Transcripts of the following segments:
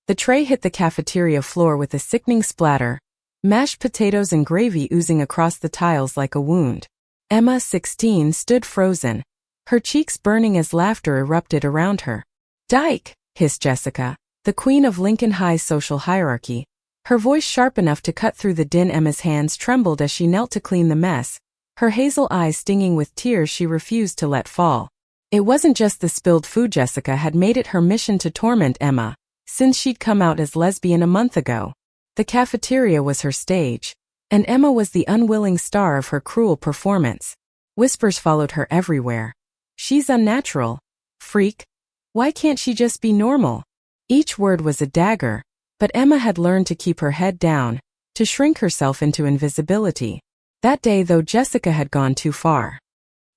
The tray hit the cafeteria floor with a sickening splatter, mashed potatoes and gravy oozing across the tiles like a wound. Emma, 16, stood frozen, her cheeks burning as laughter erupted around her. "Dyke!" hissed Jessica, the queen of Lincoln High's social hierarchy, her voice sharp enough to cut through the din. Emma's hands trembled as she knelt to clean the mess, her hazel eyes stinging with tears she refused to let fall. It wasn't just the spilled food. Jessica had made it her mission to torment Emma, since she'd come out as lesbian a month ago. The cafeteria was her stage, and Emma was the unwilling star of her cruel performance. Whispers followed her everywhere. "She's unnatural. Freak. Why can't she just be normal?" Each word was a dagger, but Emma had learned to keep her head down, to shrink herself into invisibility. That day, though, Jessica had gone too far.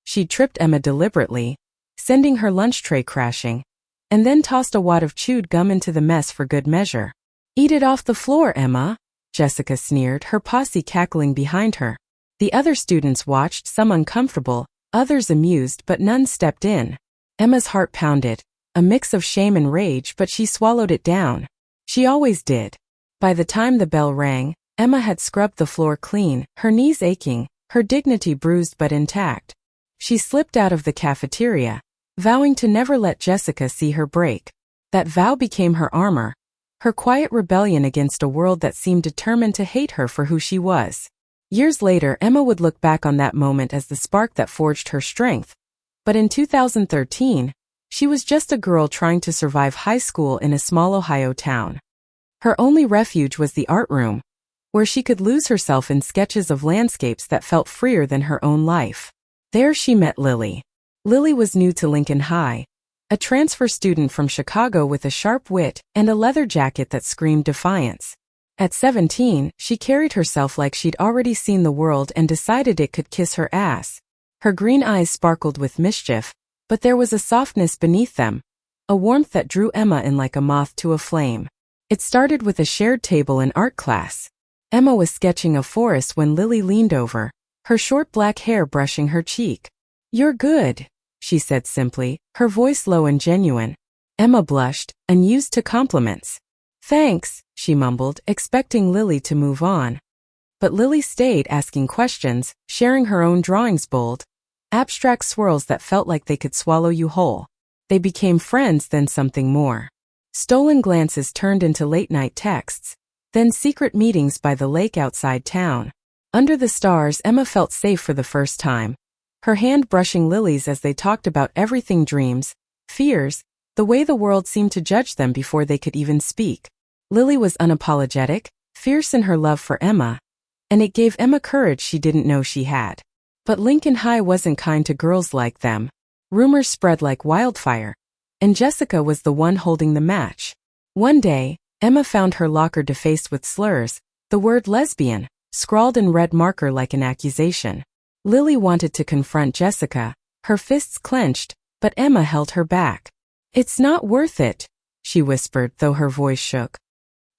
She'd tripped Emma deliberately, sending her lunch tray crashing, and then tossed a wad of chewed gum into the mess for good measure. "Eat it off the floor, Emma," Jessica sneered, her posse cackling behind her. The other students watched, some uncomfortable, others amused, but none stepped in. Emma's heart pounded, a mix of shame and rage, but she swallowed it down. She always did. By the time the bell rang, Emma had scrubbed the floor clean, her knees aching, her dignity bruised but intact. She slipped out of the cafeteria, vowing to never let Jessica see her break. That vow became her armor, her quiet rebellion against a world that seemed determined to hate her for who she was. Years later, Emma would look back on that moment as the spark that forged her strength. But in 2013, she was just a girl trying to survive high school in a small Ohio town. Her only refuge was the art room, where she could lose herself in sketches of landscapes that felt freer than her own life. There she met Lily. Lily was new to Lincoln High, a transfer student from Chicago with a sharp wit and a leather jacket that screamed defiance. At 17, she carried herself like she'd already seen the world and decided it could kiss her ass. Her green eyes sparkled with mischief, but there was a softness beneath them, a warmth that drew Emma in like a moth to a flame. It started with a shared table in art class. Emma was sketching a forest when Lily leaned over, her short black hair brushing her cheek. "You're good," she said simply, her voice low and genuine. Emma blushed, unused to compliments. "Thanks," she mumbled, expecting Lily to move on. But Lily stayed, asking questions, sharing her own drawings, bold, abstract swirls that felt like they could swallow you whole. They became friends, then something more. Stolen glances turned into late-night texts, then secret meetings by the lake outside town. Under the stars, Emma felt safe for the first time, her hand brushing Lily's as they talked about everything: dreams, fears, the way the world seemed to judge them before they could even speak. Lily was unapologetic, fierce in her love for Emma, and it gave Emma courage she didn't know she had. But Lincoln High wasn't kind to girls like them. Rumors spread like wildfire, and Jessica was the one holding the match. One day, Emma found her locker defaced with slurs, the word lesbian, scrawled in red marker like an accusation. Lily wanted to confront Jessica, her fists clenched, but Emma held her back. "It's not worth it," she whispered, though her voice shook.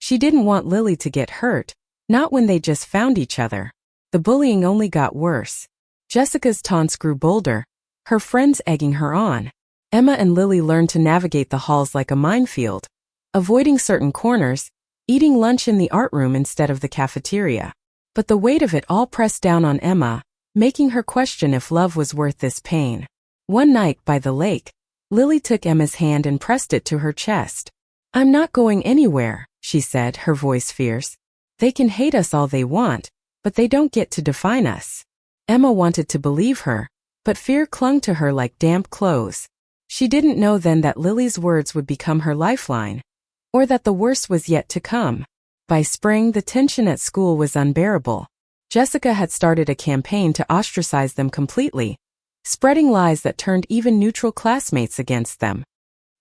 She didn't want Lily to get hurt, not when they just found each other. The bullying only got worse. Jessica's taunts grew bolder, her friends egging her on. Emma and Lily learned to navigate the halls like a minefield, avoiding certain corners, eating lunch in the art room instead of the cafeteria. But the weight of it all pressed down on Emma, making her question if love was worth this pain. One night by the lake, Lily took Emma's hand and pressed it to her chest. "I'm not going anywhere," she said, her voice fierce. "They can hate us all they want, but they don't get to define us." Emma wanted to believe her, but fear clung to her like damp clothes. She didn't know then that Lily's words would become her lifeline, or that the worst was yet to come. By spring, the tension at school was unbearable. Jessica had started a campaign to ostracize them completely, spreading lies that turned even neutral classmates against them.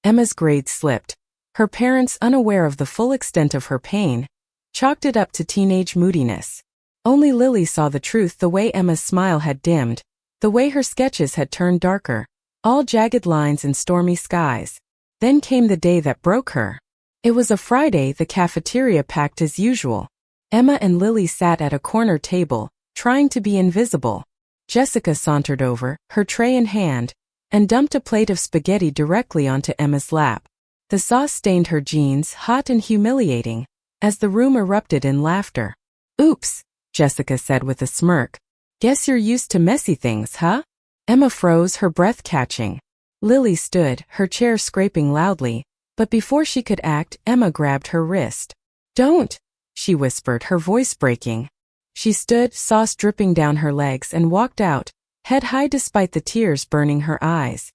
Emma's grades slipped. Her parents, unaware of the full extent of her pain, chalked it up to teenage moodiness. Only Lily saw the truth: the way Emma's smile had dimmed, the way her sketches had turned darker, all jagged lines and stormy skies. Then came the day that broke her. It was a Friday, the cafeteria packed as usual. Emma and Lily sat at a corner table, trying to be invisible. Jessica sauntered over, her tray in hand, and dumped a plate of spaghetti directly onto Emma's lap. The sauce stained her jeans, hot and humiliating, as the room erupted in laughter. "Oops," Jessica said with a smirk. "Guess you're used to messy things, huh?" Emma froze, her breath catching. Lily stood, her chair scraping loudly, but before she could act, Emma grabbed her wrist. "Don't," she whispered, her voice breaking. She stood, sauce dripping down her legs, and walked out, head high despite the tears burning her eyes.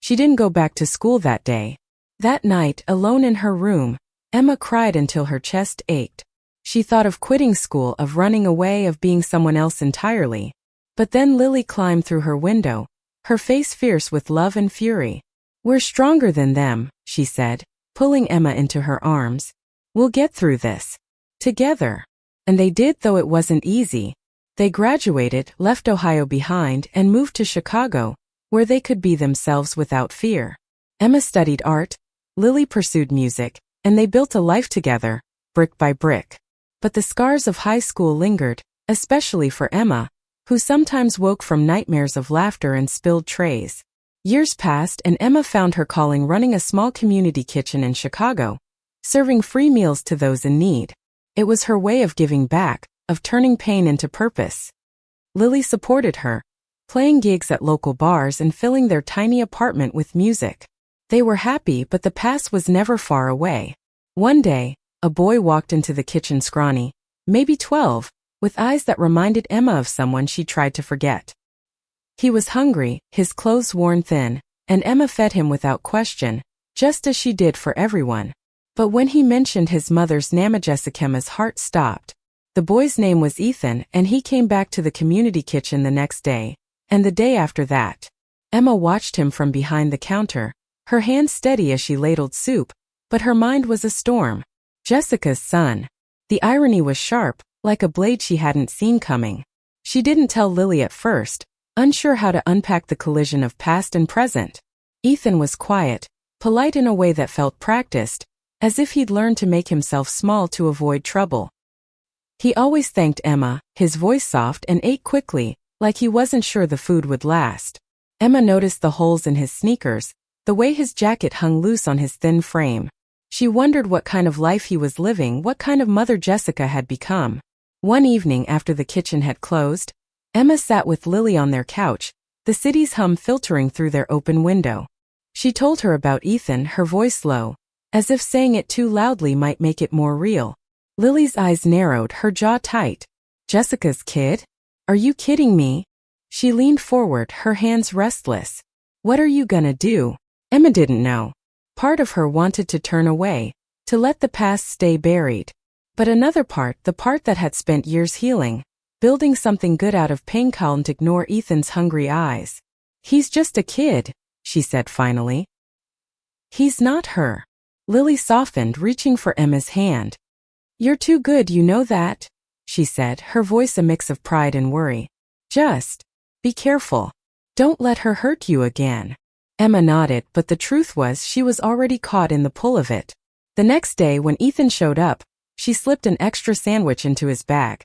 She didn't go back to school that day. That night, alone in her room, Emma cried until her chest ached. She thought of quitting school, of running away, of being someone else entirely. But then Lily climbed through her window, her face fierce with love and fury. "We're stronger than them," she said, pulling Emma into her arms. "We'll get through this. Together." And they did, though it wasn't easy. They graduated, left Ohio behind, and moved to Chicago, where they could be themselves without fear. Emma studied art, Lily pursued music, and they built a life together, brick by brick. But the scars of high school lingered, especially for Emma, who sometimes woke from nightmares of laughter and spilled trays. Years passed and Emma found her calling running a small community kitchen in Chicago, serving free meals to those in need. It was her way of giving back, of turning pain into purpose. Lily supported her, playing gigs at local bars and filling their tiny apartment with music. They were happy, but the past was never far away. One day, a boy walked into the kitchen, scrawny, maybe 12, with eyes that reminded Emma of someone she tried to forget. He was hungry, his clothes worn thin, and Emma fed him without question, just as she did for everyone. But when he mentioned his mother's name, Jessica's heart stopped. The boy's name was Ethan, and he came back to the community kitchen the next day, and the day after that. Emma watched him from behind the counter, her hand steady as she ladled soup, but her mind was a storm. Jessica's son. The irony was sharp, like a blade she hadn't seen coming. She didn't tell Lily at first, unsure how to unpack the collision of past and present. Ethan was quiet, polite in a way that felt practiced, as if he'd learned to make himself small to avoid trouble. He always thanked Emma, his voice soft, and ate quickly, like he wasn't sure the food would last. Emma noticed the holes in his sneakers, the way his jacket hung loose on his thin frame. She wondered what kind of life he was living, what kind of mother Jessica had become. One evening after the kitchen had closed, Emma sat with Lily on their couch, the city's hum filtering through their open window. She told her about Ethan, her voice low, as if saying it too loudly might make it more real. Lily's eyes narrowed, her jaw tight. "Jessica's kid? Are you kidding me?" She leaned forward, her hands restless. "What are you gonna do?" Emma didn't know. Part of her wanted to turn away, to let the past stay buried. But another part, the part that had spent years healing, building something good out of pain, couldn't ignore Ethan's hungry eyes. "He's just a kid," she said finally. "He's not her." Lily softened, reaching for Emma's hand. "You're too good, you know that," she said, her voice a mix of pride and worry. "Just be careful. Don't let her hurt you again." Emma nodded, but the truth was she was already caught in the pull of it. The next day when Ethan showed up, she slipped an extra sandwich into his bag,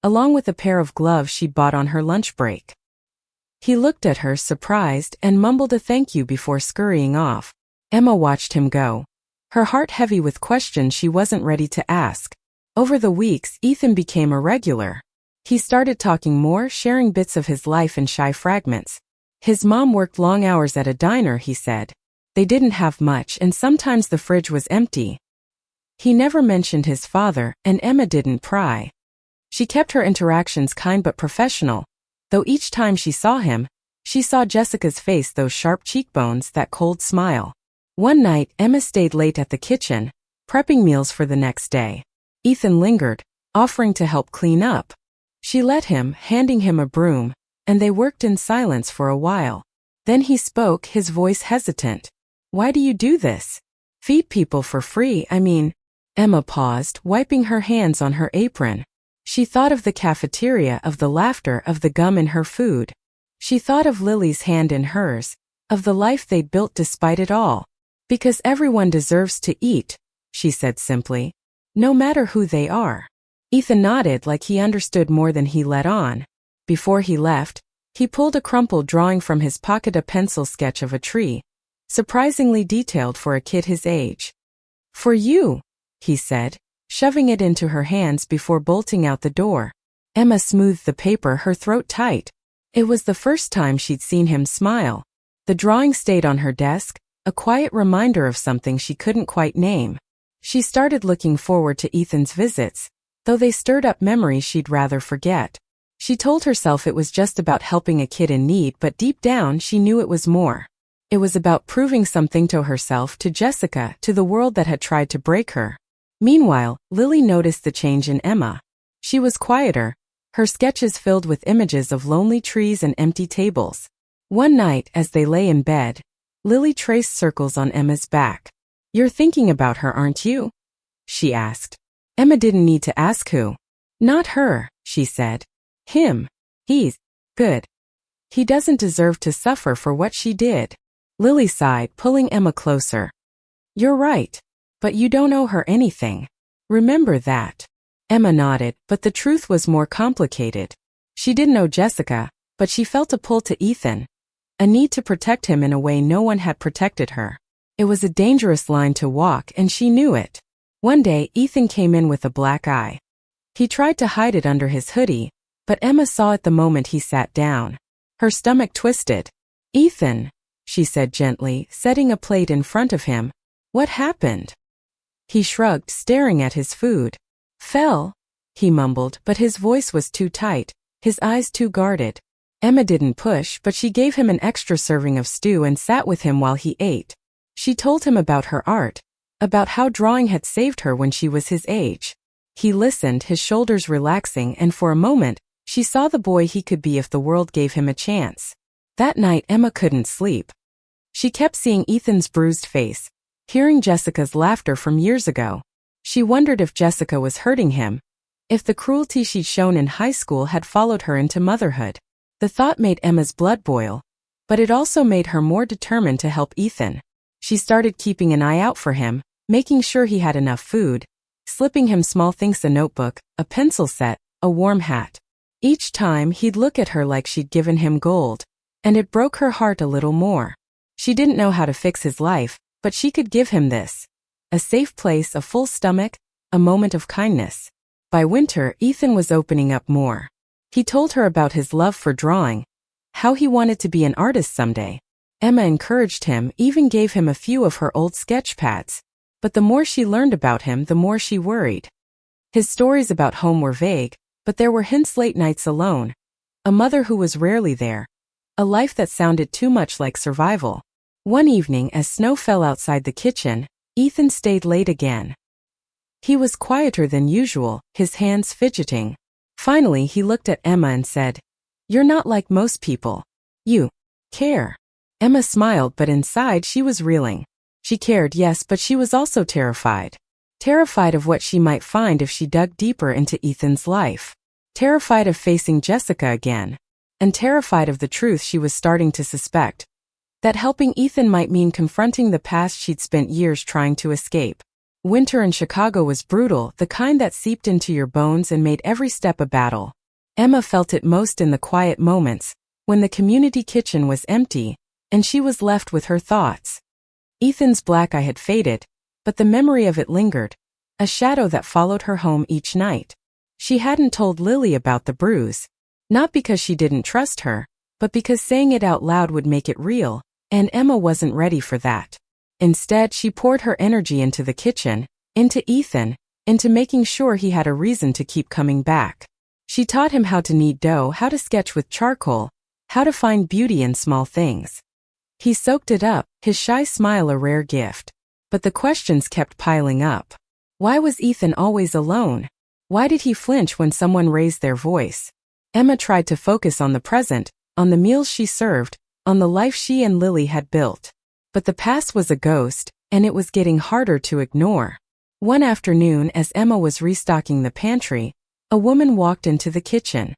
along with a pair of gloves she'd bought on her lunch break. He looked at her, surprised, and mumbled a thank you before scurrying off. Emma watched him go, her heart heavy with questions she wasn't ready to ask. Over the weeks, Ethan became a regular. He started talking more, sharing bits of his life in shy fragments. His mom worked long hours at a diner, he said. They didn't have much, and sometimes the fridge was empty. He never mentioned his father, and Emma didn't pry. She kept her interactions kind but professional, though each time she saw him, she saw Jessica's face, those sharp cheekbones, that cold smile. One night, Emma stayed late at the kitchen, prepping meals for the next day. Ethan lingered, offering to help clean up. She let him, handing him a broom, and they worked in silence for a while. Then he spoke, his voice hesitant. "Why do you do this? Feed people for free, I mean." Emma paused, wiping her hands on her apron. She thought of the cafeteria, of the laughter, of the gum in her food. She thought of Lily's hand in hers, of the life they'd built despite it all. "Because everyone deserves to eat," she said simply. "No matter who they are." Ethan nodded like he understood more than he let on. Before he left, he pulled a crumpled drawing from his pocket, a pencil sketch of a tree, surprisingly detailed for a kid his age. "For you," he said, shoving it into her hands before bolting out the door. Emma smoothed the paper, her throat tight. It was the first time she'd seen him smile. The drawing stayed on her desk, a quiet reminder of something she couldn't quite name. She started looking forward to Ethan's visits, though they stirred up memories she'd rather forget. She told herself it was just about helping a kid in need, but deep down she knew it was more. It was about proving something to herself, to Jessica, to the world that had tried to break her. Meanwhile, Lily noticed the change in Emma. She was quieter, her sketches filled with images of lonely trees and empty tables. One night, as they lay in bed, Lily traced circles on Emma's back. "You're thinking about her, aren't you?" she asked. Emma didn't need to ask who. "Not her," she said. "Him. He's good. He doesn't deserve to suffer for what she did." Lily sighed, pulling Emma closer. "You're right. But you don't owe her anything. Remember that." Emma nodded, but the truth was more complicated. She didn't know Jessica, but she felt a pull to Ethan, a need to protect him in a way no one had protected her. It was a dangerous line to walk, and she knew it. One day, Ethan came in with a black eye. He tried to hide it under his hoodie, but Emma saw it the moment he sat down. Her stomach twisted. "Ethan," she said gently, setting a plate in front of him. "What happened?" He shrugged, staring at his food. "Fell," he mumbled, but his voice was too tight, his eyes too guarded. Emma didn't push, but she gave him an extra serving of stew and sat with him while he ate. She told him about her art, about how drawing had saved her when she was his age. He listened, his shoulders relaxing, and for a moment, she saw the boy he could be if the world gave him a chance. That night, Emma couldn't sleep. She kept seeing Ethan's bruised face, hearing Jessica's laughter from years ago. She wondered if Jessica was hurting him, if the cruelty she'd shown in high school had followed her into motherhood. The thought made Emma's blood boil, but it also made her more determined to help Ethan. She started keeping an eye out for him, making sure he had enough food, slipping him small things: a notebook, a pencil set, a warm hat. Each time he'd look at her like she'd given him gold, and it broke her heart a little more. She didn't know how to fix his life, but she could give him this: a safe place, a full stomach, a moment of kindness. By winter, Ethan was opening up more. He told her about his love for drawing, how he wanted to be an artist someday. Emma encouraged him, even gave him a few of her old sketch pads. But the more she learned about him, the more she worried. His stories about home were vague, but there were hints: late nights alone, a mother who was rarely there, a life that sounded too much like survival. One evening, as snow fell outside the kitchen, Ethan stayed late again. He was quieter than usual, his hands fidgeting. Finally, he looked at Emma and said, "You're not like most people. You care." Emma smiled, but inside she was reeling. She cared, yes, but she was also terrified. Terrified of what she might find if she dug deeper into Ethan's life. Terrified of facing Jessica again. And terrified of the truth she was starting to suspect: that helping Ethan might mean confronting the past she'd spent years trying to escape. Winter in Chicago was brutal, the kind that seeped into your bones and made every step a battle. Emma felt it most in the quiet moments, when the community kitchen was empty, and she was left with her thoughts. Ethan's black eye had faded, but the memory of it lingered, a shadow that followed her home each night. She hadn't told Lily about the bruise, not because she didn't trust her, but because saying it out loud would make it real, and Emma wasn't ready for that. Instead, she poured her energy into the kitchen, into Ethan, into making sure he had a reason to keep coming back. She taught him how to knead dough, how to sketch with charcoal, how to find beauty in small things. He soaked it up, his shy smile a rare gift. But the questions kept piling up. Why was Ethan always alone? Why did he flinch when someone raised their voice? Emma tried to focus on the present, on the meals she served, on the life she and Lily had built. But the past was a ghost, and it was getting harder to ignore. One afternoon, as Emma was restocking the pantry, a woman walked into the kitchen.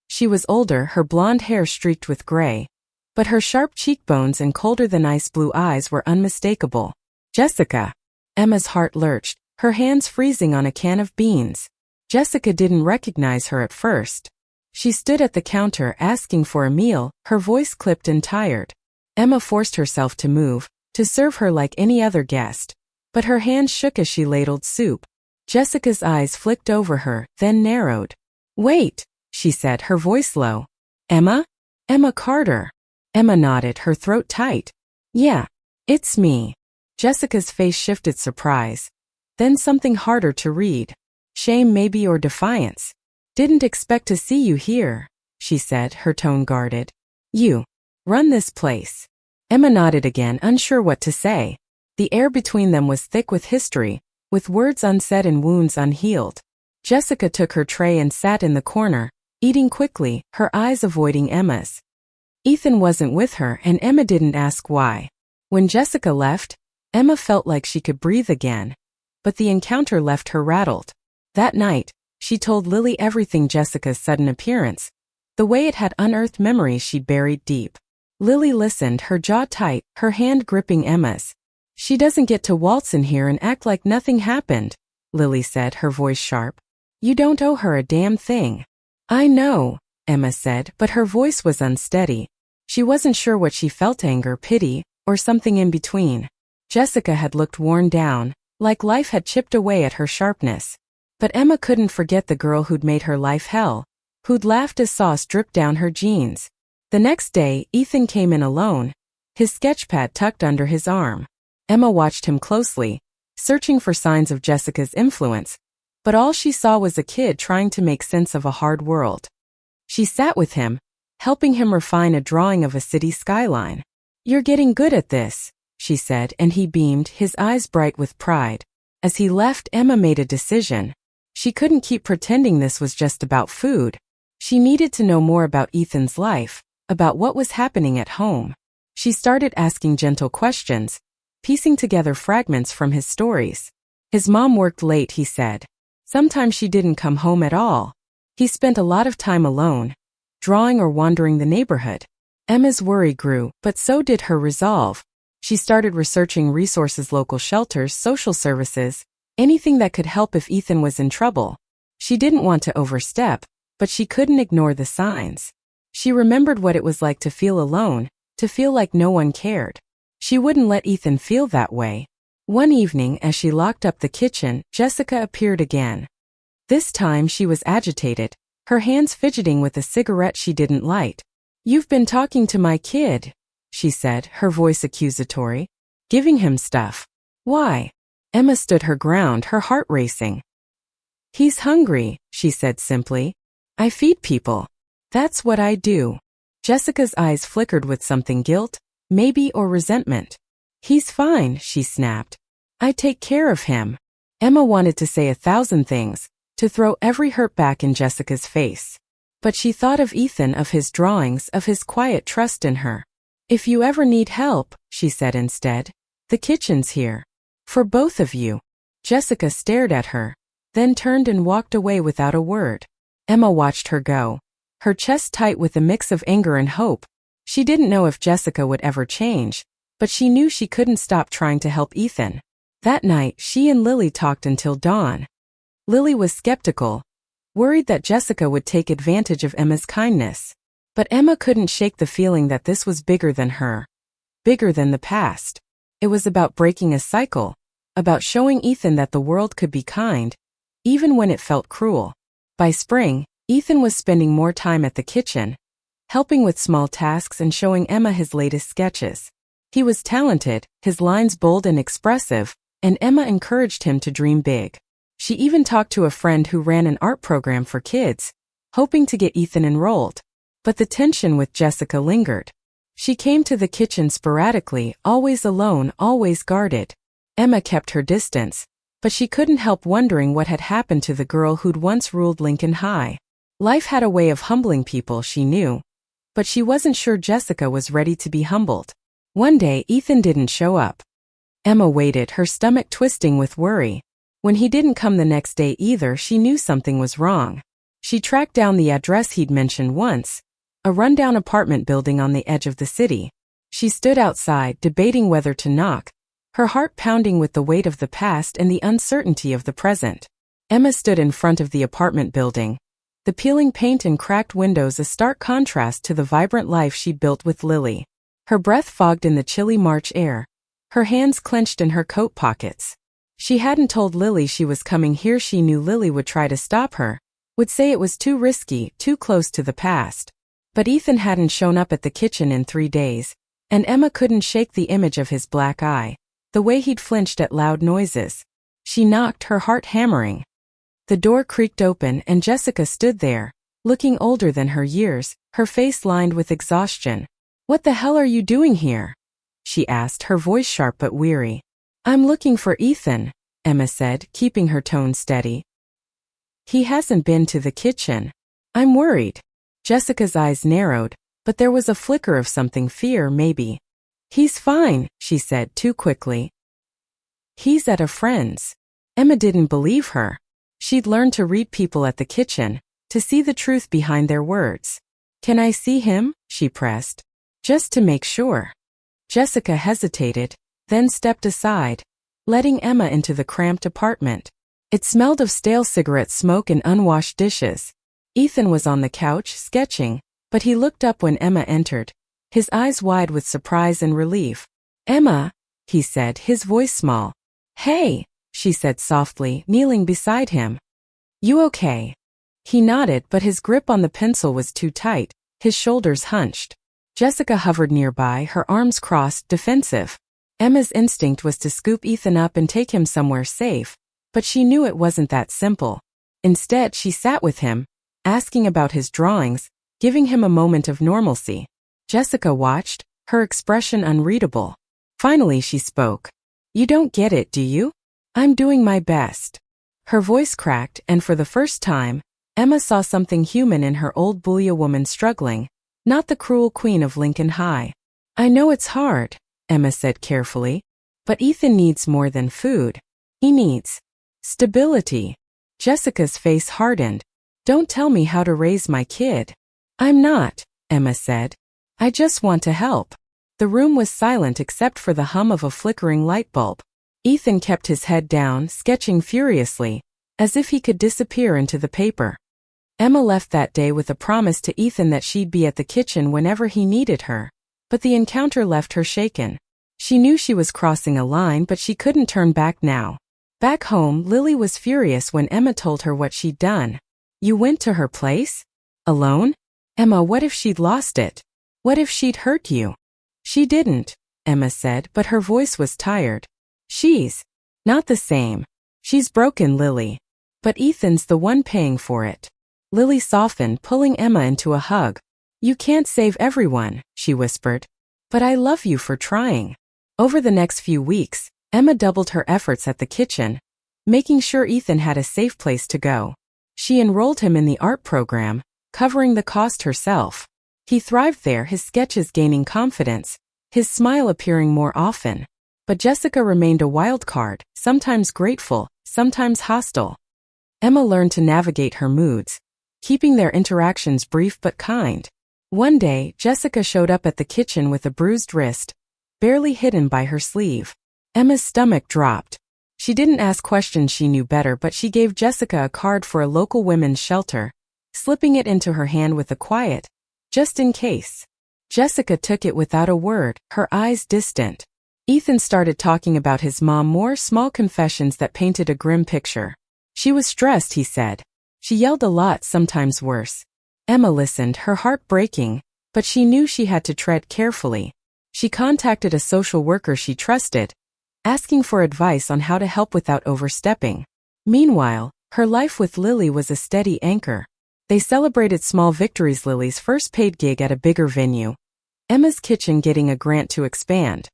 She was older, her blonde hair streaked with gray, but her sharp cheekbones and colder-than-ice blue eyes were unmistakable. "Jessica." Emma's heart lurched, her hands freezing on a can of beans. Jessica didn't recognize her at first. She stood at the counter asking for a meal, her voice clipped and tired. Emma forced herself to move, to serve her like any other guest, but her hands shook as she ladled soup. Jessica's eyes flicked over her, then narrowed. "Wait," she said, her voice low. "Emma? Emma Carter." Emma nodded, her throat tight. "Yeah, it's me." Jessica's face shifted surprise. Then something harder to read. Shame maybe, or defiance. "Didn't expect to see you here," she said, her tone guarded. "You run this place." Emma nodded again, unsure what to say. The air between them was thick with history, with words unsaid and wounds unhealed. Jessica took her tray and sat in the corner, eating quickly, her eyes avoiding Emma's. Ethan wasn't with her, and Emma didn't ask why. When Jessica left, Emma felt like she could breathe again. But the encounter left her rattled. That night, she told Lily everything: Jessica's sudden appearance, the way it had unearthed memories she'd buried deep. Lily listened, her jaw tight, her hand gripping Emma's. "She doesn't get to waltz in here and act like nothing happened," Lily said, her voice sharp. "You don't owe her a damn thing." "I know," Emma said, but her voice was unsteady. She wasn't sure what she felt: anger, pity, or something in between. Jessica had looked worn down, like life had chipped away at her sharpness. But Emma couldn't forget the girl who'd made her life hell, who'd laughed as sauce dripped down her jeans. The next day, Ethan came in alone, his sketchpad tucked under his arm. Emma watched him closely, searching for signs of Jessica's influence, but all she saw was a kid trying to make sense of a hard world. She sat with him, helping him refine a drawing of a city skyline. "You're getting good at this," she said, and he beamed, his eyes bright with pride. As he left, Emma made a decision. She couldn't keep pretending this was just about food. She needed to know more about Ethan's life, about what was happening at home. She started asking gentle questions, piecing together fragments from his stories. His mom worked late, he said. Sometimes she didn't come home at all. He spent a lot of time alone, drawing or wandering the neighborhood. Emma's worry grew, but so did her resolve. She started researching resources: local shelters, social services, anything that could help if Ethan was in trouble. She didn't want to overstep, but she couldn't ignore the signs. She remembered what it was like to feel alone, to feel like no one cared. She wouldn't let Ethan feel that way. One evening, as she locked up the kitchen, Jessica appeared again. This time she was agitated, her hands fidgeting with a cigarette she didn't light. "You've been talking to my kid," she said, her voice accusatory. "Giving him stuff. Why?" Emma stood her ground, her heart racing. "He's hungry," she said simply. "I feed people. That's what I do." Jessica's eyes flickered with something: guilt, maybe, or resentment. "He's fine," she snapped. "I take care of him." Emma wanted to say 1,000 things, to throw every hurt back in Jessica's face. But she thought of Ethan, of his drawings, of his quiet trust in her. "If you ever need help," she said instead, "the kitchen's here. For both of you." Jessica stared at her, then turned and walked away without a word. Emma watched her go, her chest tight with a mix of anger and hope. She didn't know if Jessica would ever change, but she knew she couldn't stop trying to help Ethan. That night, she and Lily talked until dawn. Lily was skeptical, worried that Jessica would take advantage of Emma's kindness. But Emma couldn't shake the feeling that this was bigger than her, bigger than the past. It was about breaking a cycle, about showing Ethan that the world could be kind, even when it felt cruel. By spring, Ethan was spending more time at the kitchen, helping with small tasks and showing Emma his latest sketches. He was talented, his lines bold and expressive, and Emma encouraged him to dream big. She even talked to a friend who ran an art program for kids, hoping to get Ethan enrolled. But the tension with Jessica lingered. She came to the kitchen sporadically, always alone, always guarded. Emma kept her distance, but she couldn't help wondering what had happened to the girl who'd once ruled Lincoln High. Life had a way of humbling people, she knew, but she wasn't sure Jessica was ready to be humbled. One day, Ethan didn't show up. Emma waited, her stomach twisting with worry. When he didn't come the next day either, she knew something was wrong. She tracked down the address he'd mentioned once, a rundown apartment building on the edge of the city. She stood outside, debating whether to knock, her heart pounding with the weight of the past and the uncertainty of the present. Emma stood in front of the apartment building, the peeling paint and cracked windows a stark contrast to the vibrant life she'd built with Lily. Her breath fogged in the chilly March air, her hands clenched in her coat pockets. She hadn't told Lily she was coming here. She knew Lily would try to stop her, would say it was too risky, too close to the past. But Ethan hadn't shown up at the kitchen in 3 days, and Emma couldn't shake the image of his black eye, the way he'd flinched at loud noises. She knocked, her heart hammering. The door creaked open and Jessica stood there, looking older than her years, her face lined with exhaustion. "What the hell are you doing here?" she asked, her voice sharp but weary. "I'm looking for Ethan," Emma said, keeping her tone steady. "He hasn't been to the kitchen. I'm worried." Jessica's eyes narrowed, but there was a flicker of something, fear maybe. "He's fine," she said too quickly. "He's at a friend's." Emma didn't believe her. She'd learned to read people at the kitchen, to see the truth behind their words. "Can I see him?" she pressed. "Just to make sure." Jessica hesitated, then stepped aside, letting Emma into the cramped apartment. It smelled of stale cigarette smoke and unwashed dishes. Ethan was on the couch, sketching, but he looked up when Emma entered, his eyes wide with surprise and relief. "Emma," he said, his voice small. "Hey," she said softly, kneeling beside him. "You okay?" He nodded, but his grip on the pencil was too tight, his shoulders hunched. Jessica hovered nearby, her arms crossed, defensive. Emma's instinct was to scoop Ethan up and take him somewhere safe, but she knew it wasn't that simple. Instead, she sat with him, asking about his drawings, giving him a moment of normalcy. Jessica watched, her expression unreadable. Finally she spoke. "You don't get it, do you? I'm doing my best." Her voice cracked, and for the first time, Emma saw something human in her old Booyah woman struggling, not the cruel queen of Lincoln High. "I know it's hard," Emma said carefully, "but Ethan needs more than food. He needs stability." Jessica's face hardened. "Don't tell me how to raise my kid." "I'm not," Emma said. "I just want to help." The room was silent except for the hum of a flickering light bulb. Ethan kept his head down, sketching furiously, as if he could disappear into the paper. Emma left that day with a promise to Ethan that she'd be at the kitchen whenever he needed her, but the encounter left her shaken. She knew she was crossing a line, but she couldn't turn back now. Back home, Lily was furious when Emma told her what she'd done. "You went to her place? Alone? Emma, what if she'd lost it? What if she'd hurt you?" "She didn't," Emma said, but her voice was tired. "She's not the same. She's broken, Lily. But Ethan's the one paying for it." Lily softened, pulling Emma into a hug. "You can't save everyone," she whispered. "But I love you for trying." Over the next few weeks, Emma doubled her efforts at the kitchen, making sure Ethan had a safe place to go. She enrolled him in the art program, covering the cost herself. He thrived there, his sketches gaining confidence, his smile appearing more often. But Jessica remained a wild card, sometimes grateful, sometimes hostile. Emma learned to navigate her moods, keeping their interactions brief but kind. One day, Jessica showed up at the kitchen with a bruised wrist, barely hidden by her sleeve. Emma's stomach dropped. She didn't ask questions, she knew better, but she gave Jessica a card for a local women's shelter, slipping it into her hand with a quiet, "just in case." Jessica took it without a word, her eyes distant. Ethan started talking about his mom, more small confessions that painted a grim picture. She was stressed, he said. She yelled a lot, sometimes worse. Emma listened, her heart breaking, but she knew she had to tread carefully. She contacted a social worker she trusted, asking for advice on how to help without overstepping. Meanwhile, her life with Lily was a steady anchor. They celebrated small victories: Lily's first paid gig at a bigger venue, Emma's kitchen getting a grant to expand.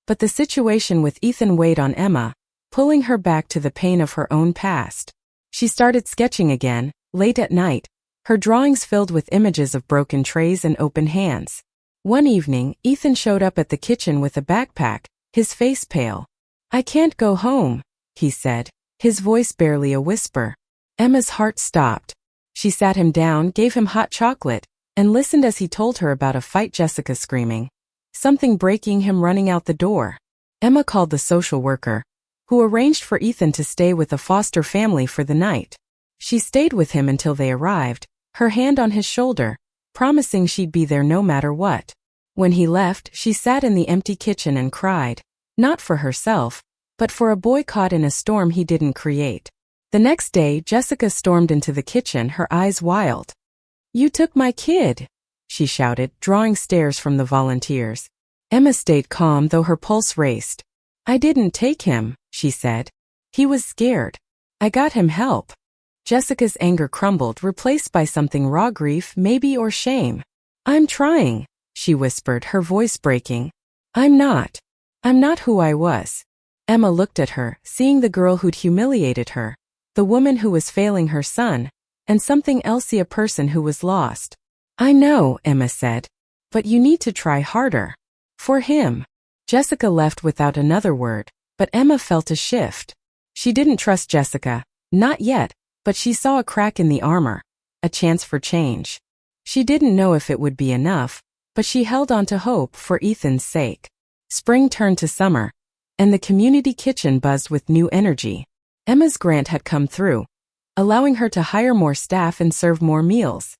But the situation with Ethan weighed on Emma, pulling her back to the pain of her own past. She started sketching again, late at night, her drawings filled with images of broken trays and open hands. One evening, Ethan showed up at the kitchen with a backpack, his face pale. "I can't go home," he said, his voice barely a whisper. Emma's heart stopped. She sat him down, gave him hot chocolate, and listened as he told her about a fight, Jessica screaming, something breaking, him running out the door. Emma called the social worker, who arranged for Ethan to stay with a foster family for the night. She stayed with him until they arrived, her hand on his shoulder, promising she'd be there no matter what. When he left, she sat in the empty kitchen and cried. Not for herself, but for a boy caught in a storm he didn't create. The next day, Jessica stormed into the kitchen, her eyes wild. "You took my kid!" she shouted, drawing stares from the volunteers. Emma stayed calm though her pulse raced. "I didn't take him," she said. "He was scared. I got him help." Jessica's anger crumbled, replaced by something raw, grief maybe, or shame. "I'm trying," she whispered, her voice breaking. I'm not who I was." Emma looked at her, seeing the girl who'd humiliated her, the woman who was failing her son, and something else, a person who was lost. "I know," Emma said, "but you need to try harder. For him." Jessica left without another word, but Emma felt a shift. She didn't trust Jessica, not yet, but she saw a crack in the armor, a chance for change. She didn't know if it would be enough, but she held on to hope for Ethan's sake. Spring turned to summer, and the community kitchen buzzed with new energy. Emma's grant had come through, allowing her to hire more staff and serve more meals.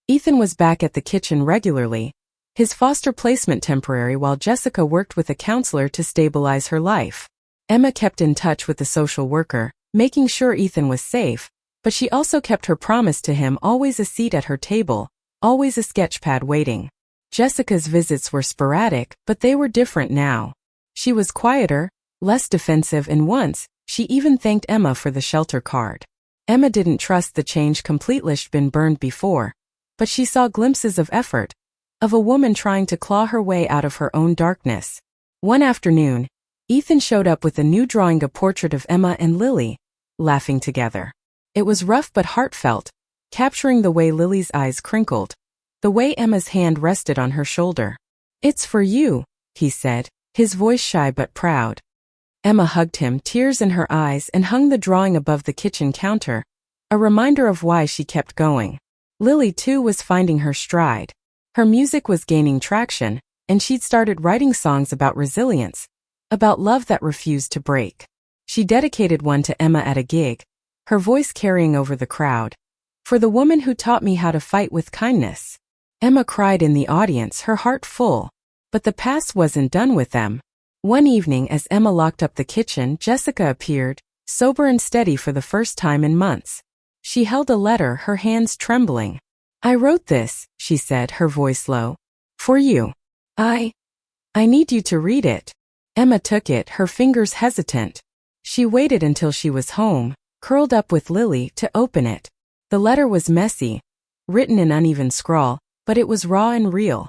Ethan was back at the kitchen regularly, his foster placement temporary, while Jessica worked with a counselor to stabilize her life. Emma kept in touch with the social worker, making sure Ethan was safe, but she also kept her promise to him, always a seat at her table, always a sketchpad waiting. Jessica's visits were sporadic, but they were different now. She was quieter, less defensive, and once, she even thanked Emma for the shelter card. Emma didn't trust the change completely. She'd been burned before, but she saw glimpses of effort, of a woman trying to claw her way out of her own darkness. One afternoon, Ethan showed up with a new drawing, a portrait of Emma and Lily, laughing together. It was rough but heartfelt, capturing the way Lily's eyes crinkled, the way Emma's hand rested on her shoulder. "It's for you," he said, his voice shy but proud. Emma hugged him, tears in her eyes, and hung the drawing above the kitchen counter, a reminder of why she kept going. Lily, too, was finding her stride. Her music was gaining traction, and she'd started writing songs about resilience, about love that refused to break. She dedicated one to Emma at a gig, her voice carrying over the crowd. "For the woman who taught me how to fight with kindness." Emma cried in the audience, her heart full. But the past wasn't done with them. One evening, as Emma locked up the kitchen, Jessica appeared, sober and steady for the first time in months. She held a letter, her hands trembling. "I wrote this," she said, her voice low. "For you. I need you to read it." Emma took it, her fingers hesitant. She waited until she was home, curled up with Lily, to open it. The letter was messy, written in uneven scrawl, but it was raw and real.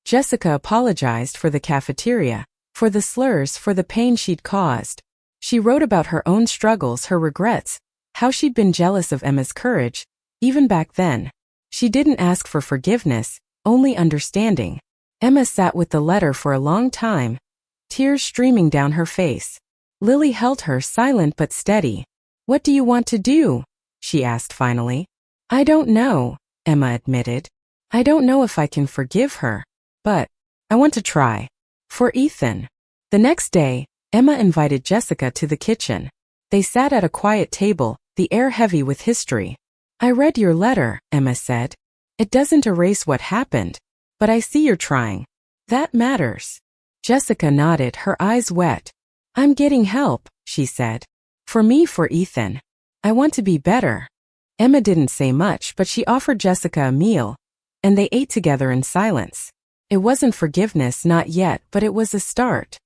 Jessica apologized for the cafeteria, for the slurs, for the pain she'd caused. She wrote about her own struggles, her regrets, how she'd been jealous of Emma's courage, even back then. She didn't ask for forgiveness, only understanding. Emma sat with the letter for a long time, tears streaming down her face. Lily held her, silent but steady. "What do you want to do?" she asked finally. "I don't know," Emma admitted. "I don't know if I can forgive her, but I want to try. For Ethan." The next day, Emma invited Jessica to the kitchen. They sat at a quiet table, the air heavy with history. "I read your letter," Emma said. "It doesn't erase what happened, but I see you're trying. That matters." Jessica nodded, her eyes wet. "I'm getting help," she said. "For me, for Ethan. I want to be better." Emma didn't say much, but she offered Jessica a meal, and they ate together in silence. It wasn't forgiveness, not yet, but it was a start.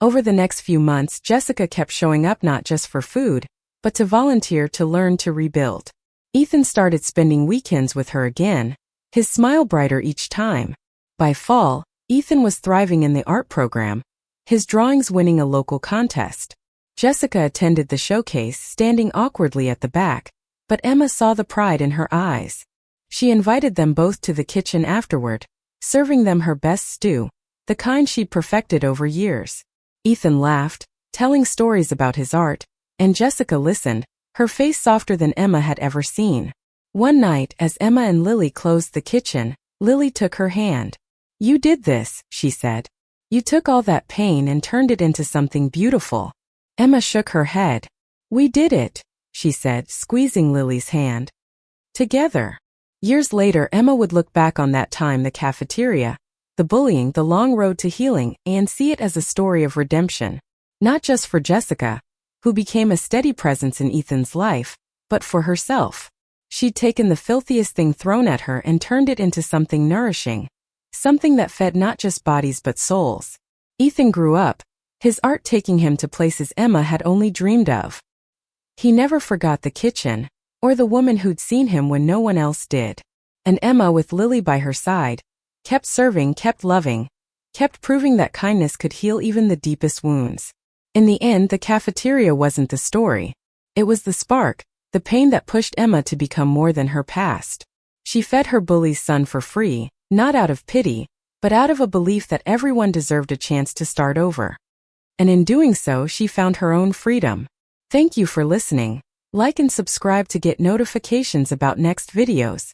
Over the next few months, Jessica kept showing up, not just for food, but to volunteer, to learn, to rebuild. Ethan started spending weekends with her again, his smile brighter each time. By fall, Ethan was thriving in the art program, his drawings winning a local contest. Jessica attended the showcase, standing awkwardly at the back, but Emma saw the pride in her eyes. She invited them both to the kitchen afterward, serving them her best stew, the kind she'd perfected over years. Ethan laughed, telling stories about his art, and Jessica listened, her face softer than Emma had ever seen. One night, as Emma and Lily closed the kitchen, Lily took her hand. "You did this," she said. "You took all that pain and turned it into something beautiful." Emma shook her head. "We did it," she said, squeezing Lily's hand. "Together." Years later, Emma would look back on that time, the cafeteria, the bullying, the long road to healing, and see it as a story of redemption. Not just for Jessica, who became a steady presence in Ethan's life, but for herself. She'd taken the filthiest thing thrown at her and turned it into something nourishing, something that fed not just bodies but souls. Ethan grew up, his art taking him to places Emma had only dreamed of. He never forgot the kitchen, or the woman who'd seen him when no one else did. And Emma, with Lily by her side, kept serving, kept loving, kept proving that kindness could heal even the deepest wounds. In the end, the cafeteria wasn't the story. It was the spark, the pain that pushed Emma to become more than her past. She fed her bully's son for free, not out of pity, but out of a belief that everyone deserved a chance to start over. And in doing so, she found her own freedom. Thank you for listening. Like and subscribe to get notifications about next videos.